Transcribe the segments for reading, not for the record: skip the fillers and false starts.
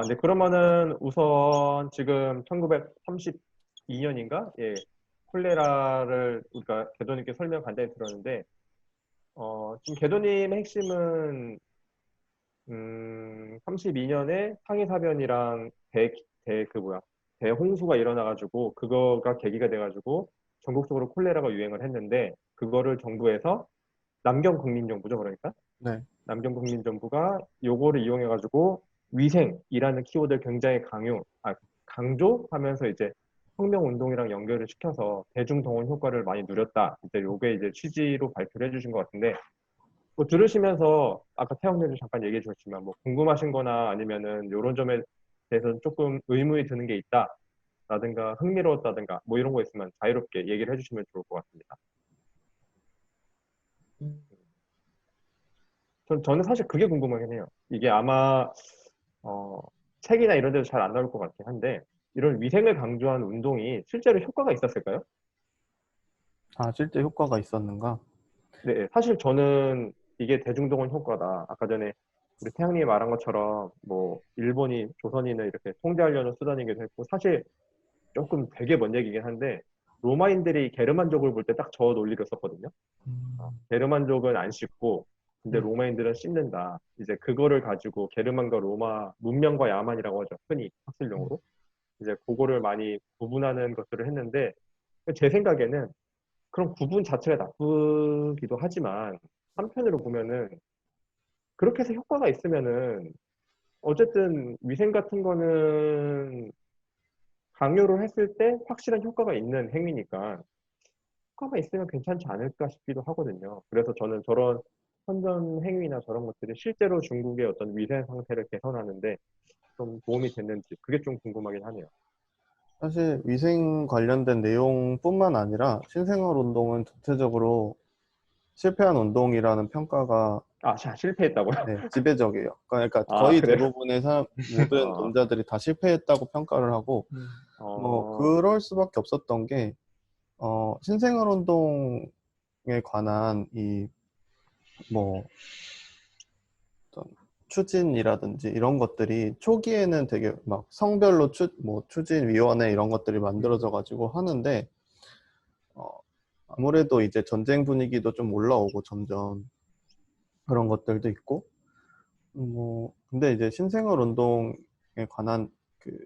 네, 그러면은 우선 지금 1932년인가? 예, 콜레라를 우리가 개도님께 설명 간단히 들었는데, 지금 개도님의 핵심은, 32년에 상이사변이랑 대홍수가 일어나가지고, 그거가 계기가 돼가지고, 전국적으로 콜레라가 유행을 했는데, 그거를 정부에서, 남경국민정부죠, 그러니까? 네. 남경국민정부가 요거를 이용해가지고 위생이라는 키워드를 굉장히 강조하면서 이제 혁명운동이랑 연결을 시켜서 대중동원 효과를 많이 누렸다. 이제 요게 이제 취지로 발표를 해주신 것 같은데, 뭐 들으시면서 아까 태영님도 잠깐 얘기해 주셨지만 뭐 궁금하신 거나 아니면은 요런 점에 대해서 조금 의문이 드는 게 있다라든가 흥미로웠다든가 뭐 이런 거 있으면 자유롭게 얘기를 해주시면 좋을 것 같습니다. 저는 사실 그게 궁금하긴 해요. 이게 아마 어, 책이나 이런 데도 잘 안 나올 것 같긴 한데, 이런 위생을 강조한 운동이 실제로 효과가 있었을까요? 아, 실제 효과가 있었는가? 네, 사실 저는 이게 대중동원 효과다. 아까 전에 우리 태양님이 말한 것처럼, 뭐, 일본이 조선인을 이렇게 통제하려는 수단이기도 했고, 사실 조금 되게 먼 얘기긴 한데, 로마인들이 게르만족을 볼 때 딱 저 논리를 썼거든요. 게르만족은 안 씻고, 근데 음, 로마인들은 씻는다. 이제 그거를 가지고 게르만과 로마, 문명과 야만이라고 하죠. 흔히 학술용어로. 이제 그거를 많이 구분하는 것들을 했는데 제 생각에는 그런 구분 자체가 나쁘기도 하지만 한편으로 보면은 그렇게 해서 효과가 있으면은 어쨌든 위생 같은 거는 강요를 했을 때 확실한 효과가 있는 행위니까 효과가 있으면 괜찮지 않을까 싶기도 하거든요. 그래서 저는 저런 선전 행위나 저런 것들이 실제로 중국의 어떤 위생 상태를 개선하는데 좀 도움이 됐는지 그게 좀 궁금하긴 하네요. 사실 위생 관련된 내용뿐만 아니라 신생활 운동은 전체적으로 실패한 운동이라는 평가가 실패했다고요? 네, 지배적이에요. 그러니까 아, 거의 그래요? 대부분의 모든 어, 논자들이 다 실패했다고 평가를 하고, 뭐 어, 그럴 수밖에 없었던 게 신생활 운동에 관한 뭐 어떤 추진이라든지 이런 것들이 초기에는 되게 막 성별로 뭐 추진위원회 이런 것들이 만들어져 가지고 하는데, 어, 아무래도 이제 전쟁 분위기도 좀 올라오고 점점 그런 것들도 있고, 뭐 근데 이제 신생활 운동에 관한 그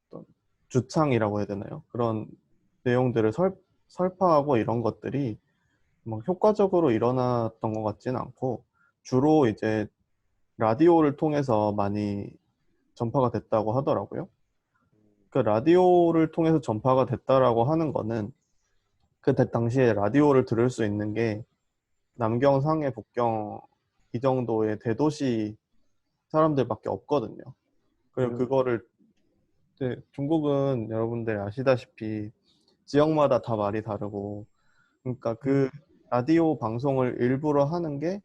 어떤 주창이라고 해야 되나요? 그런 내용들을 설파하고 이런 것들이 막 효과적으로 일어났던 것 같지는 않고, 주로 이제 라디오를 통해서 많이 전파가 됐다고 하더라고요. 그 라디오를 통해서 전파가 됐다라고 하는 거는 그 당시에 라디오를 들을 수 있는 게 남경, 상해, 북경 이 정도의 대도시 사람들밖에 없거든요. 그리고 음, 그거를 이제 중국은 여러분들 아시다시피 지역마다 다 말이 다르고, 그러니까 그 라디오 방송을 일부러 하는 게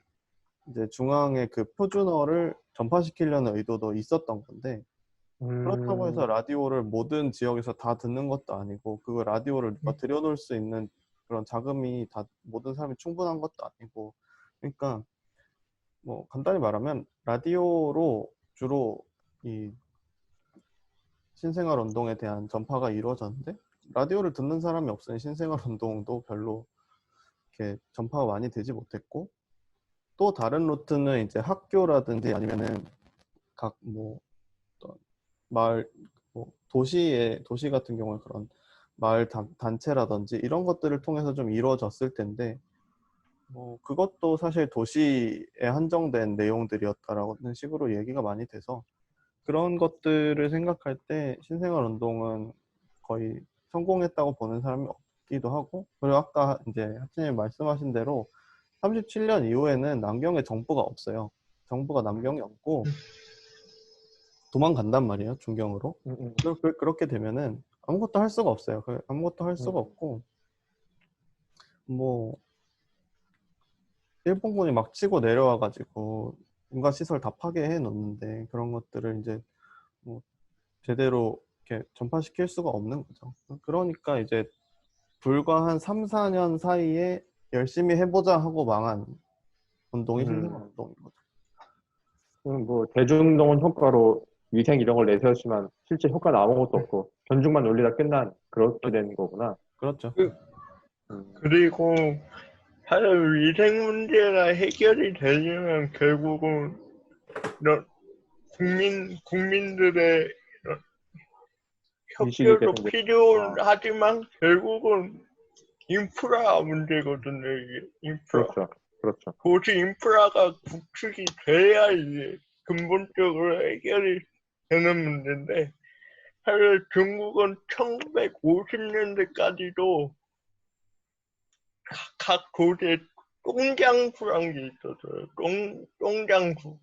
이제 중앙의 그 표준어를 전파시키려는 의도도 있었던 건데, 그렇다고 해서 음, 라디오를 모든 지역에서 다 듣는 것도 아니고, 그 라디오를 누가 들여놓을 수 있는 그런 자금이 다 모든 사람이 충분한 것도 아니고, 그러니까 뭐 간단히 말하면 라디오로 주로 이 신생활 운동에 대한 전파가 이루어졌는데, 라디오를 듣는 사람이 없으니 신생활 운동도 별로 이렇게 전파가 많이 되지 못했고, 또 다른 루트는 이제 학교라든지 아니면은 각 뭐 어떤 마을, 뭐 도시 같은 경우는 그런 마을 단체라든지 이런 것들을 통해서 좀 이루어졌을 텐데, 뭐 그것도 사실 도시에 한정된 내용들이었다라는 식으로 얘기가 많이 돼서, 그런 것들을 생각할 때 신생활 운동은 거의 성공했다고 보는 사람이 없기도 하고, 그리고 아까 이제 하진님 말씀하신 대로 37년 이후에는 남경에 정부가 없어요. 정부가 남경에 없고 도망간단 말이에요, 중경으로. 음, 음, 그렇게 되면은 아무것도 할 수가 없어요. 아무것도 할 수가 음, 없고, 뭐 일본군이 막 치고 내려와가지고 인가 시설 다 파괴해 놓는데, 그런 것들을 이제 뭐 제대로 이렇게 전파시킬 수가 없는 거죠. 그러니까 이제 불과 한 3, 4년 사이에 열심히 해보자 하고 망한 운동이 신생활 음. 운동인 거죠. 뭐 대중동원 효과로 위생 이런 걸 내세웠지만 실제 효과는 아무것도 없고 견죽만 올리다 끝난 그렇게 된 거구나. 그렇죠. 그, 음, 그리고 사실 위생 문제가 해결이 되려면 결국은 이런 국민들의 이런 인식이 협조도 개선돼. 필요하지만 결국은 인프라 문제거든요, 이게. 인프라. 그렇죠. 그렇죠. 도시 인프라가 구축이 돼야 이제 근본적으로 해결이 되는 문제인데, 사실 중국은 1950년대까지도 각 도시에 똥장수란 게 있었어요. 똥장수.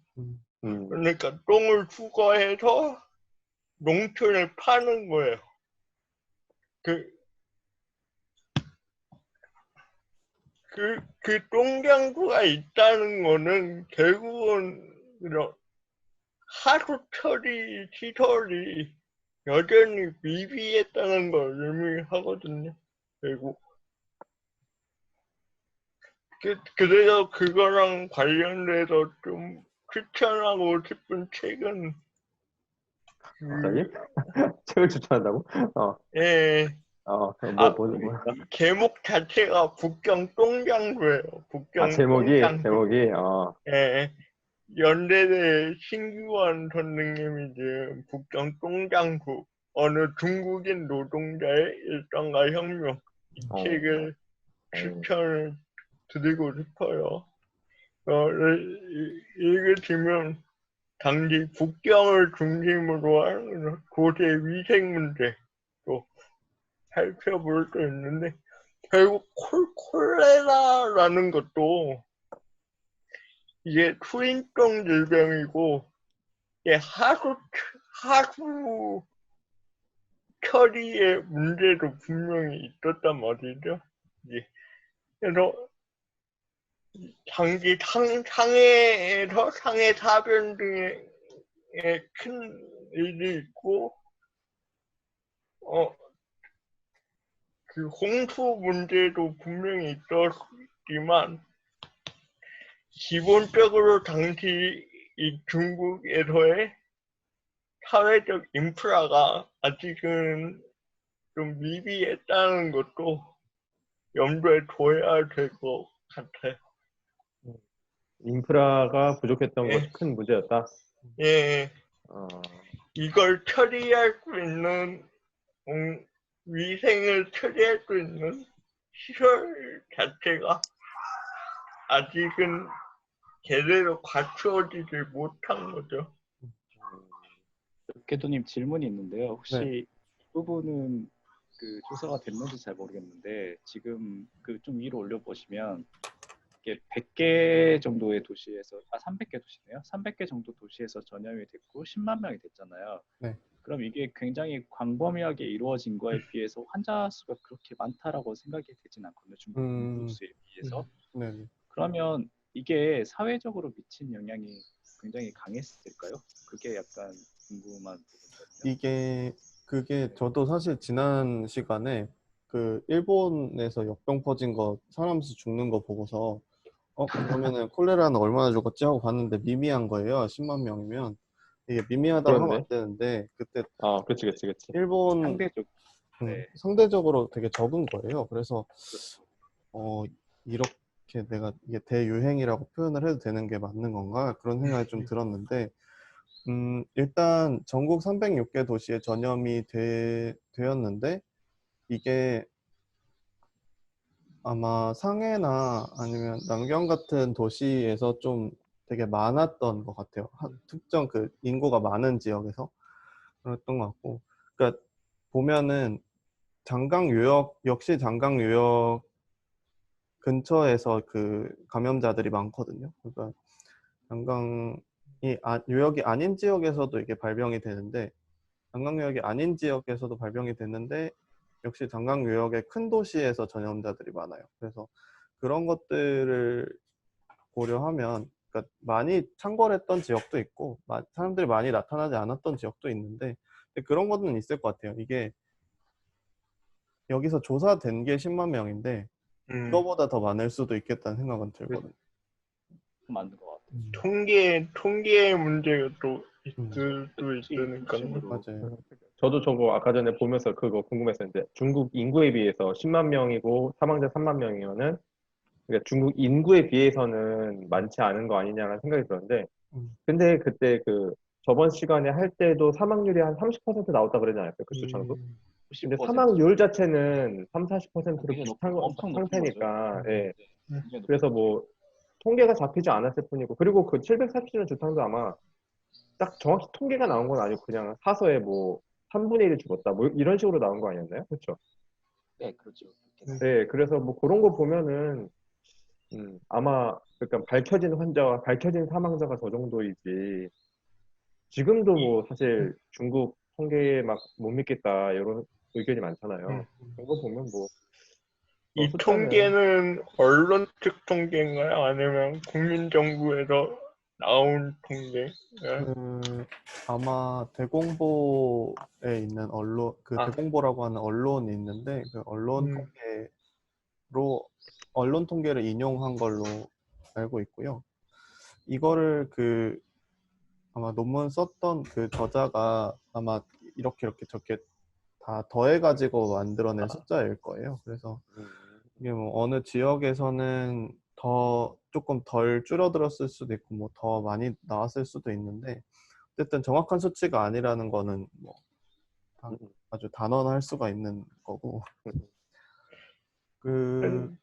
음, 그러니까 똥을 수거해서 농촌에 파는 거예요. 그 똥장수가 있다는 거는 결국은 이런 하루 처리 시설이 여전히 미비했다는 걸 의미하거든요. 결국. 그래서 그거랑 관련돼서 좀 추천하고 싶은 책은 갑자기? 책을 추천한다고? 예, 뭐. 제목 자체가 북경 똥장수예요. 북경 똥장수. 제목이, 예, 연대대 신규환 선생님이 이제 북경 똥장수 어느 중국인 노동자의 일상과 혁명 이 책을 추천을 드리고 싶어요. 읽으시면 당시 북경을 중심으로 하는 도시 위생 문제도 살펴볼 수 있는데 결국 콜레라라는 것도 이게 투인성 질병이고 이게 하수 처리의 문제도 분명히 있었단 말이죠. 예. 그래서 장기 상해에서 상해 사변 등의 큰 일이 있고 그 홍수 문제도 분명히 있었지만 기본적으로 당시 이 중국에서의 사회적 인프라가 아직은 좀 미비했다는 것도 염두에 둬야 될 것 같아요. 인프라가 부족했던 예. 것이 큰 문제였다. 예, 어, 이걸 처리할 수 있는 위생을 처리할 수 있는 시설 자체가 아직은 제대로 갖추어지지 못한 거죠. 궤도님 질문이 있는데요. 혹시 네. 이 부분은 그 조사가 됐는지 잘 모르겠는데 지금 그 좀 위로 올려보시면 이게 100개 정도의 도시에서 300개 도시네요. 300개 정도 도시에서 전염이 됐고 10만 명이 됐잖아요. 네. 그럼 이게 굉장히 광범위하게 이루어진 거에 비해서 환자 수가 그렇게 많다라고 생각이 되진 않거든요. 중국 인구수에 비해서. 네. 그러면 이게 사회적으로 미친 영향이 굉장히 강했을까요? 그게 약간 궁금한 부분이거든요. 그게 저도 사실 지난 시간에 그 일본에서 역병 퍼진 거 사람 수 죽는 거 보고서 그러면은 콜레라는 얼마나 죽었지 하고 봤는데 미미한 거예요. 10만 명이면 이게 미미하다고 하면 안 되는데 그때 그치. 일본 상대적 네. 상대적으로 되게 적은 거예요. 그래서 이렇게 내가 이게 대유행이라고 표현을 해도 되는 게 맞는 건가 그런 생각이 좀 들었는데 일단 전국 306개 도시에 전염이 되었는데 이게 아마 상해나 아니면 남경 같은 도시에서 좀 되게 많았던 것 같아요. 특정 그 인구가 많은 지역에서 그랬던 것 같고, 그러니까 보면은 역시 장강 유역 근처에서 그 감염자들이 많거든요. 그러니까 장강이 유역이 아닌 지역에서도 이게 발병이 되는데 장강 유역이 아닌 지역에서도 발병이 됐는데 역시 장강 유역의 큰 도시에서 전염자들이 많아요. 그래서 그런 것들을 고려하면 그러니까 많이 창궐했던 지역도 있고 사람들이 많이 나타나지 않았던 지역도 있는데 그런 거는 있을 것 같아요. 이게 여기서 조사된 게 10만 명인데 그거보다 더 많을 수도 있겠다는 생각은 들거든요. 맞는 것 같아요. 통계의 문제가 또 있을 수 있으니까요. 맞아요. 저도 저거 아까 전에 보면서 그거 궁금했었는데 중국 인구에 비해서 10만 명이고 사망자 3만 명이면은 그러니까 중국 인구에 비해서는 많지 않은 거 아니냐라는 생각이 들었는데 음. 근데 그때 그 저번 시간에 할 때도 사망률이 한 30% 나왔다 그러지 않았어요? 그 추천도? 근데 90%. 사망률 자체는 3, 40%로 굉장히 비슷한 엄청 높은 상태니까 거죠. 예. 굉장히 그래서 높은 뭐 통계가 잡히지 않았을 뿐이고 그리고 그 740주년 주탄도 아마 딱 정확히 통계가 나온 건 아니고 그냥 사서에 뭐 3분의 1이 죽었다 뭐 이런 식으로 나온 거 아니었나요? 그렇죠? 네, 그렇죠. 네, 그래서 뭐 그런 거 보면은 아마 그러니까 밝혀진 환자와 밝혀진 사망자가 저 정도이지 지금도 뭐 사실 중국 통계에 막 못 믿겠다 이런 의견이 많잖아요. 그런 거 보면 뭐 이 숫자는 통계는 언론 측 통계인가요? 아니면 국민정부에서 나온 통계? 아마 대공보에 있는 언론, 대공보라고 하는 언론이 있는데 그 언론 통계를 인용한 걸로 알고 있고요. 이거를 아마 논문 썼던 그 저자가 아마 이렇게 저렇게 다 더해가지고 만들어낸 숫자일 거예요. 그래서 이게 뭐 어느 지역에서는 조금 덜 줄어들었을 수도 있고 뭐 더 많이 나왔을 수도 있는데 어쨌든 정확한 수치가 아니라는 거는 뭐 아주 단언할 수가 있는 거고 음.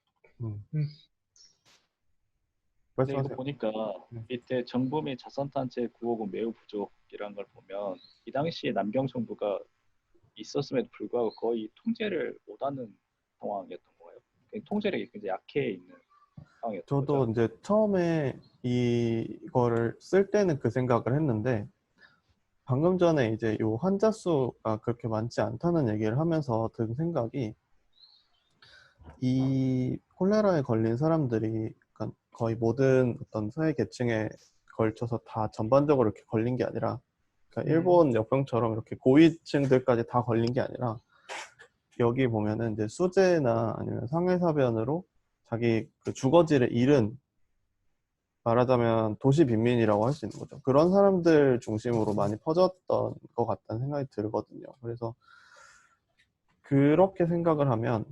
근데 이거 말씀하세요. 보니까 밑에 정부 및 자선단체 구호금 매우 부족이라는 걸 보면 이 당시에 남경 정부가 있었음에도 불구하고 거의 통제를 못하는 상황이었던 거예요. 통제력이 굉장히 약해 있는 상황이었던 저도 거죠. 이제 처음에 이거를 쓸 때는 그 생각을 했는데 방금 전에 이제 요 환자 수가 그렇게 많지 않다는 얘기를 하면서 든 생각이 이 콜레라에 걸린 사람들이 그러니까 거의 모든 어떤 사회 계층에 걸쳐서 다 전반적으로 이렇게 걸린 게 아니라 그러니까 일본 역병처럼 이렇게 고위층들까지 다 걸린 게 아니라 여기 보면은 이제 수재나 아니면 상해사변으로 자기 그 주거지를 잃은 말하자면 도시 빈민이라고 할 수 있는 거죠. 그런 사람들 중심으로 많이 퍼졌던 것 같다는 생각이 들거든요. 그래서 그렇게 생각을 하면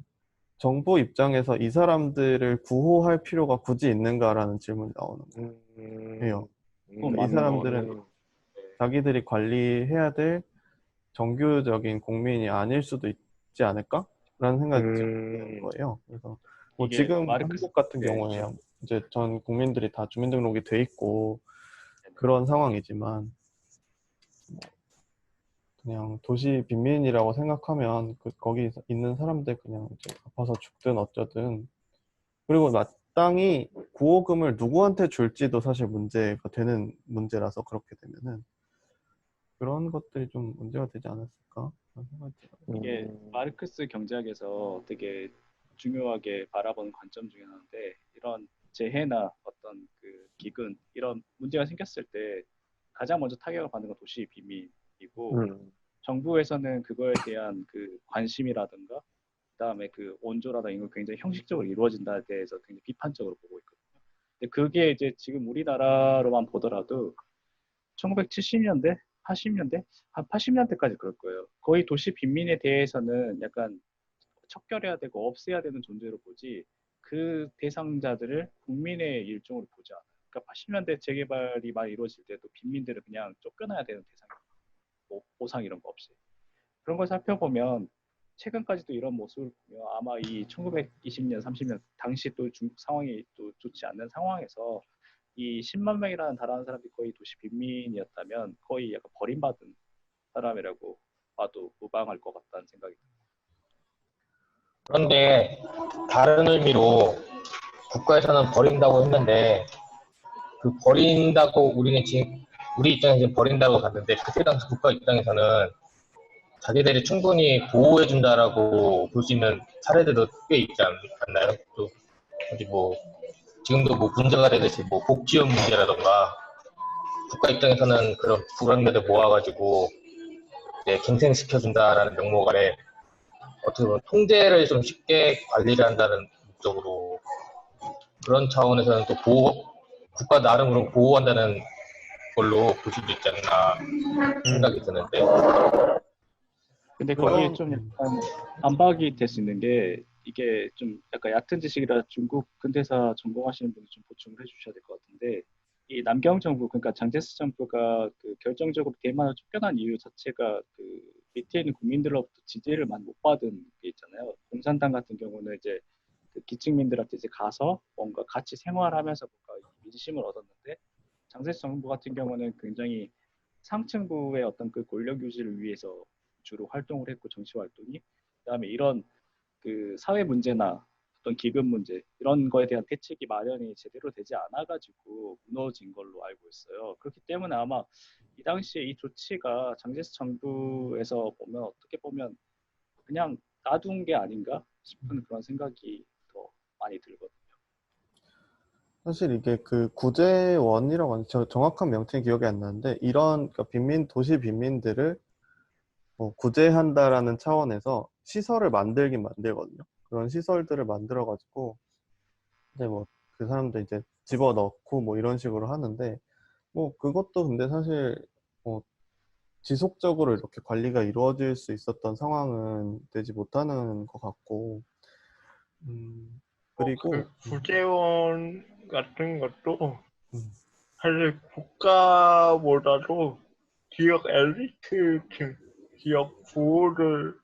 정부 입장에서 이 사람들을 구호할 필요가 굳이 있는가라는 질문이 나오는 거예요. 그러니까 이 맞는 거 사람들은 자기들이 관리해야 될 정규적인 국민이 아닐 수도 있지 않을까? 라는 생각이 드는 거예요. 그래서 뭐 이게 지금 마르크스 한국 같은 네. 경우에 이제 전 국민들이 다 주민등록이 돼 있고 그런 상황이지만 그냥 도시 빈민이라고 생각하면 거기 있는 사람들 그냥 이제 아파서 죽든 어쩌든 그리고 마땅히 구호금을 누구한테 줄지도 사실 문제가 되는 문제라서 그렇게 되면은 그런 것들이 좀 문제가 되지 않았을까 그런 생각이 들어요. 이게 마르크스 경제학에서 되게 중요하게 바라보는 관점 중에 하나인데 이런 재해나 어떤 그 기근 이런 문제가 생겼을 때 가장 먼저 타격을 받는 건 도시 빈민이고 정부에서는 그거에 대한 그 관심이라든가 그다음에 그 원조라든가 이런 거 굉장히 형식적으로 이루어진다에 대해서 굉장히 비판적으로 보고 있거든요. 근데 그게 이제 지금 우리나라로만 보더라도 1970년대, 80년대, 한 80년대까지 그럴 거예요. 거의 도시 빈민에 대해서는 약간 척결해야 되고 없애야 되는 존재로 보지 그 대상자들을 국민의 일종으로 보지 않아요. 그러니까 80년대 재개발이 많이 이루어질 때도 빈민들을 그냥 쫓겨나야 되는 대상이에요. 뭐 보상 이런 거 없이. 그런 걸 살펴보면 최근까지도 이런 모습을 보면 아마 이 1920년, 30년 당시 또 중국 상황이 또 좋지 않는 상황에서 이 10만 명이라는 달하는 사람들이 거의 도시 빈민이었다면 거의 약간 버림받은 사람이라고 봐도 무방할 것 같다는 생각이 듭니다. 그런데 다른 의미로 국가에서는 버린다고 했는데 그 버린다고 우리 입장에서 지금 버린다고 갔는데 그때 당시 국가 입장에서는 자기들이 충분히 보호해준다라고 볼 수 있는 사례들도 꽤 있지 않나요? 또 어디 뭐 지금도 뭐 문제가 되듯이 뭐 복지원 문제라던가 국가 입장에서는 그런 불안자들 모아가지고 이제 갱생시켜준다라는 명목 아래 어떻게 보면 통제를 좀 쉽게 관리를 한다는 목적으로 그런 차원에서는 또 국가 나름으로 보호한다는 걸로 볼 수도 있지 않나 생각이 드는데. 근데 거기에 그런 좀 약간 반박이 될 수 있는 게 이게 좀 약간 얕은 지식이라 중국 근대사 전공하시는 분이 좀 보충을 해주셔야 될 것 같은데 이 남경 정부 그러니까 장제스 정부가 그 결정적으로 대만을 쫓겨난 이유 자체가 그 밑에 있는 국민들로부터 지지를 많이 못 받은 게 있잖아요. 공산당 같은 경우는 이제 그 기층민들한테 이제 가서 뭔가 같이 생활하면서 뭔가 민심을 얻었는데 장제스 정부 같은 경우는 굉장히 상층부의 어떤 그 권력 유지를 위해서 주로 활동을 했고 정치 활동이 그다음에 이런 그 사회 문제나 어떤 기금 문제 이런 거에 대한 대책이 마련이 제대로 되지 않아가지고 무너진 걸로 알고 있어요. 그렇기 때문에 아마 이 당시에 이 조치가 장제스 정부에서 보면 어떻게 보면 그냥 놔둔 게 아닌가 싶은 그런 생각이 더 많이 들거든요. 사실 이게 그 구제원이라고 하는 정확한 명칭이 기억이 안 나는데 이런 그러니까 도시 빈민들을 뭐 구제한다라는 차원에서 시설을 만들긴 만들거든요. 그런 시설들을 만들어 가지고 이제 뭐 그 사람들 이제 집어넣고 뭐 이런 식으로 하는데 뭐 그것도 근데 사실 뭐 지속적으로 이렇게 관리가 이루어질 수 있었던 상황은 되지 못하는 것 같고 그리고 그 구제원 같은 것도 음, 사실 국가보다도 지역 엘리트층, 지역 부호를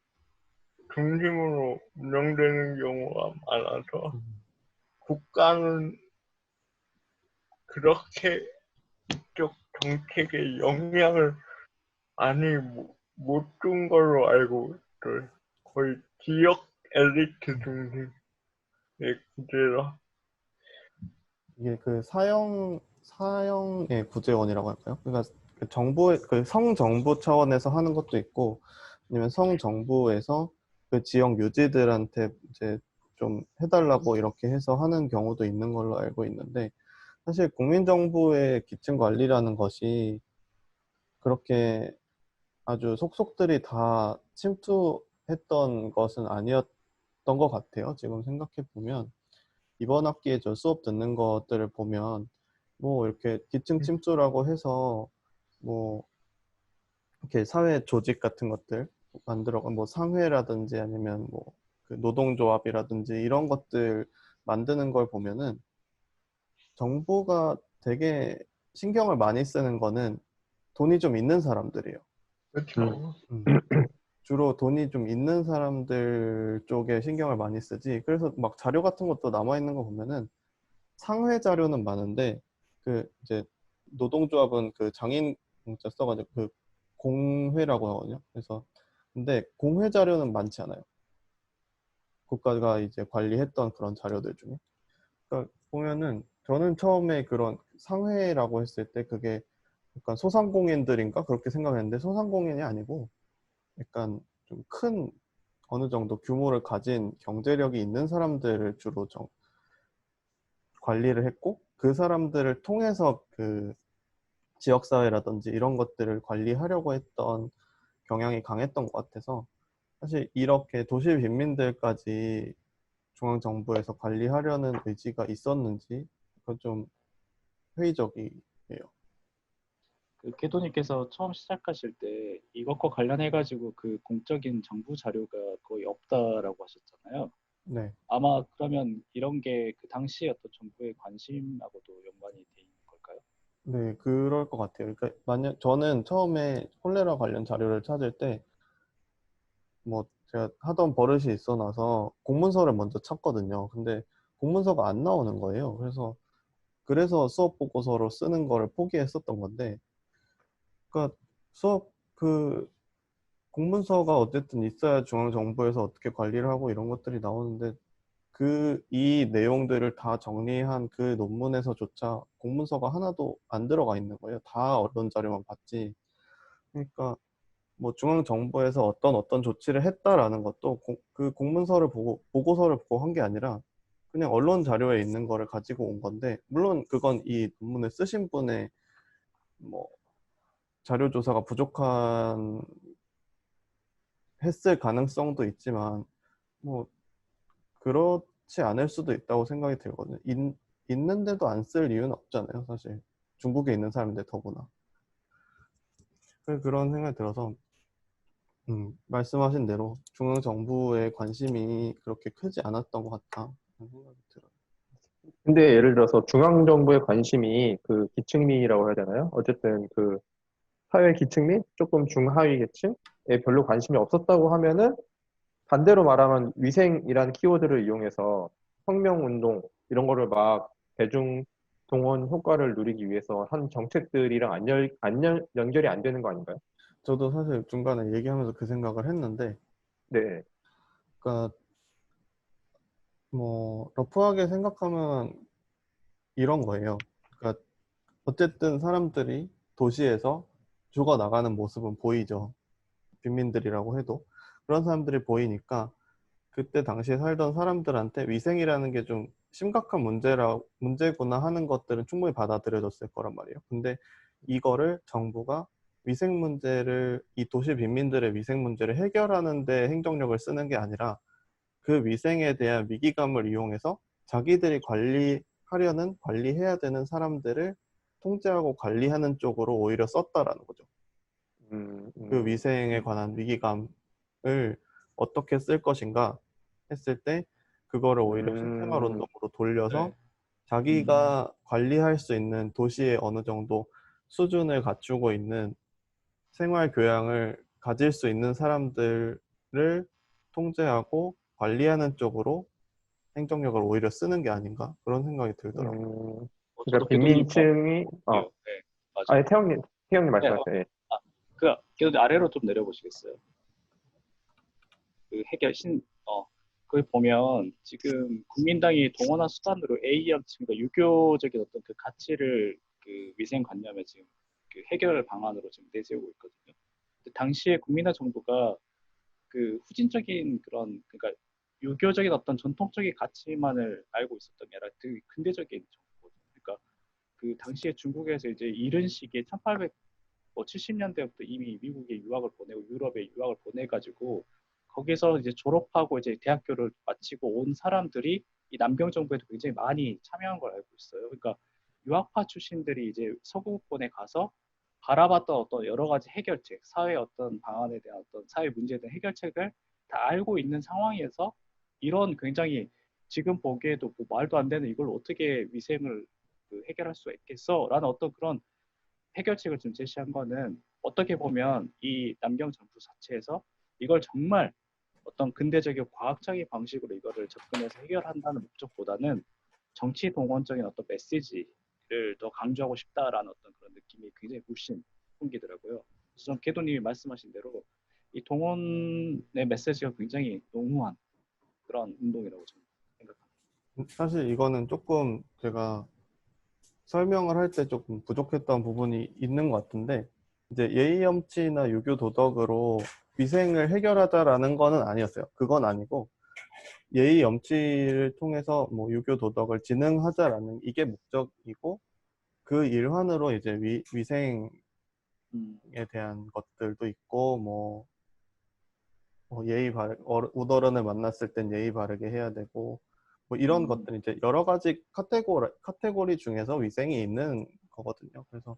중심으로 운영되는 경우가 많아서 음, 국가는 그렇게 이쪽 정책에 영향을 많이 못 준 걸로 알고 있어요. 거의 지역 엘리트 중심의 구제라. 이게 그 사형의 구제원이라고 할까요? 그러니까 그 정부의 그 성정부 차원에서 하는 것도 있고 아니면 성정부에서 그 지역 유지들한테 이제 좀 해달라고 이렇게 해서 하는 경우도 있는 걸로 알고 있는데 사실 국민정부의 기층 관리라는 것이 그렇게 아주 속속들이 다 침투했던 것은 아니었던 것 같아요. 지금 생각해 보면 이번 학기에 저 수업 듣는 것들을 보면 뭐 이렇게 기층 침투라고 해서 뭐 이렇게 사회 조직 같은 것들 만들어 뭐 상회라든지 아니면 뭐 그 노동조합이라든지 이런 것들 만드는 걸 보면은 정부가 되게 신경을 많이 쓰는 거는 돈이 좀 있는 사람들이에요. 그렇죠. 음. 주로 돈이 좀 있는 사람들 쪽에 신경을 많이 쓰지. 그래서 막 자료 같은 것도 남아 있는 거 보면은 상회 자료는 많은데 그 이제 노동조합은 그 장인 문자 써가지고 그 공회라고 하거든요. 그래서 근데 공회 자료는 많지 않아요. 국가가 이제 관리했던 그런 자료들 중에. 그러니까 보면은 저는 처음에 그런 상회라고 했을 때 그게 약간 소상공인들인가 그렇게 생각했는데 소상공인이 아니고 약간 좀 큰 어느 정도 규모를 가진 경제력이 있는 사람들을 주로 관리를 했고 그 사람들을 통해서 그 지역사회라든지 이런 것들을 관리하려고 했던 경향이 강했던 것 같아서 사실 이렇게 도시 빈민들까지 중앙정부에서 관리하려는 의지가 있었는지 그건 좀 회의적이에요. 그 개도님께서 처음 시작하실 때 이것과 관련해가지고 그 공적인 정부 자료가 거의 없다라고 하셨잖아요. 네. 아마 그러면 이런 게 그 당시 어떤 정부의 관심하고도 연관이 돼 있는 걸까요? 네, 그럴 것 같아요. 그러니까 만약 저는 처음에 콜레라 관련 자료를 찾을 때 뭐 제가 하던 버릇이 있어 놔서 공문서를 먼저 찾거든요. 근데 공문서가 안 나오는 거예요. 그래서 수업 보고서로 쓰는 거를 포기했었던 건데, 그러니까 수업 그 공문서가 어쨌든 있어야 중앙정부에서 어떻게 관리를 하고 이런 것들이 나오는데 이 내용들을 다 정리한 그 논문에서조차 공문서가 하나도 안 들어가 있는 거예요. 다 언론 자료만 봤지. 그러니까 뭐 중앙정부에서 어떤 조치를 했다라는 것도 그 공문서를 보고서를 보고 한 게 아니라 그냥 언론 자료에 있는 거를 가지고 온 건데, 물론 그건 이 논문을 쓰신 분의 뭐 자료 조사가 부족한 했을 가능성도 있지만 뭐 그렇지 않을 수도 있다고 생각이 들거든요. 있는데도 안 쓸 이유는 없잖아요, 사실. 중국에 있는 사람인데 더구나. 그런 생각이 들어서 말씀하신 대로 중앙정부의 관심이 그렇게 크지 않았던 것 같다 그런 생각이 들어요. 근데 예를 들어서 중앙정부의 관심이 그 기층민이라고 해야 되나요? 어쨌든 그 사회 기층민, 조금 중하위 계층에 별로 관심이 없었다고 하면은 반대로 말하면 위생이라는 키워드를 이용해서 혁명운동 이런 거를 막 대중 동원 효과를 누리기 위해서 한 정책들이랑 연결이 안 되는 거 아닌가요? 저도 사실 중간에 얘기하면서 그 생각을 했는데, 네. 그러니까 뭐 러프하게 생각하면 이런 거예요. 그러니까 어쨌든 사람들이 도시에서 죽어나가는 모습은 보이죠. 빈민들이라고 해도 그런 사람들이 보이니까 그때 당시에 살던 사람들한테 위생이라는 게 좀 심각한 문제구나 하는 것들은 충분히 받아들여졌을 거란 말이에요. 근데 이거를 정부가 위생 문제를, 이 도시 빈민들의 위생 문제를 해결하는 데 행정력을 쓰는 게 아니라 그 위생에 대한 위기감을 이용해서 자기들이 관리해야 되는 사람들을 통제하고 관리하는 쪽으로 오히려 썼다라는 거죠. 그 위생에 관한 위기감을 어떻게 쓸 것인가 했을 때 그거를 오히려 신생활 운동으로 돌려서 네. 자기가 관리할 수 있는 도시의 어느 정도 수준을 갖추고 있는 생활 교양을 가질 수 있는 사람들을 통제하고 관리하는 쪽으로 행정력을 오히려 쓰는 게 아닌가 그런 생각이 들더라고요. 그러니까 저도 궤도님 빈민층이 공감해요. 네, 아니 맞아요. 태형님 네, 말씀하세요. 예. 궤도님 아래로 좀 내려보시겠어요? 그 해결 거기 보면 지금 국민당이 동원한 수단으로 A형층과 유교적인 어떤 그 가치를 그 위생관념에 지금 그 해결 방안으로 지금 내세우고 있거든요. 근데 당시에 국민당 정부가 그 후진적인 그런 그러니까 유교적인 어떤 전통적인 가치만을 알고 있었던 게 아니라 되게 근대적인 정부거든요. 그러니까 그 당시에 중국에서 이제 이른 시기에 1870년대부터 이미 미국에 유학을 보내고 유럽에 유학을 보내가지고 거기서 이제 졸업하고 이제 대학교를 마치고 온 사람들이 이 남경 정부에도 굉장히 많이 참여한 걸 알고 있어요. 그러니까 유학파 출신들이 이제 서구권에 가서 바라봤던 어떤 여러 가지 해결책, 사회 어떤 방안에 대한 어떤 사회 문제에 대한 해결책을 다 알고 있는 상황에서 이런 굉장히 지금 보기에도 뭐 말도 안 되는 이걸 어떻게 위생을 그 해결할 수가 있겠어? 라는 어떤 그런 해결책을 좀 제시한 거는 어떻게 보면 이 남경 정부 자체에서 이걸 정말 어떤 근대적이고 과학적인 방식으로 이거를 접근해서 해결한다는 목적보다는 정치 동원적인 어떤 메시지를 더 강조하고 싶다라는 어떤 그런 느낌이 굉장히 물씬 풍기더라고요. 그래서 좀 궤도님이 말씀하신 대로 이 동원의 메시지가 굉장히 농후한 그런 운동이라고 저는 생각합니다. 사실 이거는 조금 제가 설명을 할 때 조금 부족했던 부분이 있는 것 같은데, 이제 예의 염치나 유교 도덕으로 위생을 해결하자라는 거는 아니었어요. 그건 아니고 예의 염치를 통해서 뭐 유교 도덕을 진흥하자라는 이게 목적이고, 그 일환으로 이제 위생에 음, 대한 것들도 있고 우더런을 만났을 땐 예의 바르게 해야 되고 뭐 이런 것들 이제 여러 가지 카테고리 중에서 위생이 있는 거거든요. 그래서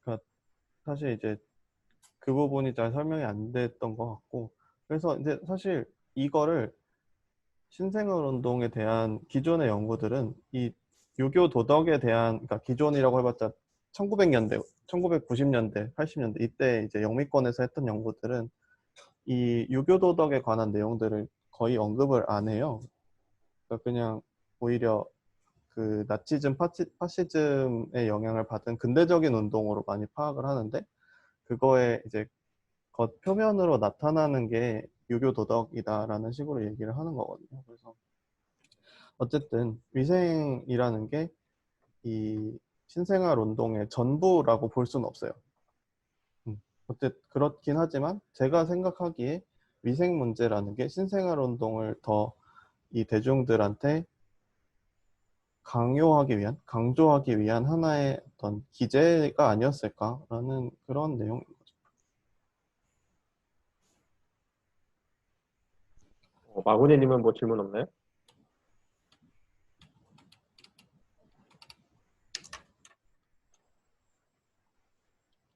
그러니까 사실 이제 그 부분이 잘 설명이 안 됐던 것 같고, 그래서 이제 사실 이거를 신생활 운동에 대한 기존의 연구들은 이 유교 도덕에 대한, 그러니까 기존이라고 해봤자 1900년대, 1990년대, 80년대 이때 이제 영미권에서 했던 연구들은 이 유교 도덕에 관한 내용들을 거의 언급을 안 해요. 그러니까 그냥 오히려 그 나치즘, 파시즘의 영향을 받은 근대적인 운동으로 많이 파악을 하는데, 그거에 이제 겉 표면으로 나타나는 게 유교 도덕이다라는 식으로 얘기를 하는 거거든요. 그래서 어쨌든 위생이라는 게 이 신생활 운동의 전부라고 볼 수는 없어요. 어쨌든 그렇긴 하지만 제가 생각하기에 위생 문제라는 게 신생활 운동을 더 이 대중들한테 강조하기 위한 하나의 어떤 기제가 아니었을까라는 그런 내용인 거죠. 마구니님은 뭐 질문 없나요?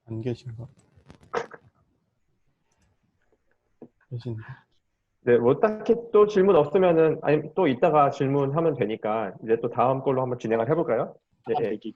안 계신가? 계신데. 네, 뭐 딱히 또 질문 없으면은 아니 또 이따가 질문하면 되니까 이제 또 다음 걸로 한번 진행을 해볼까요? 예, 다음 예. 대기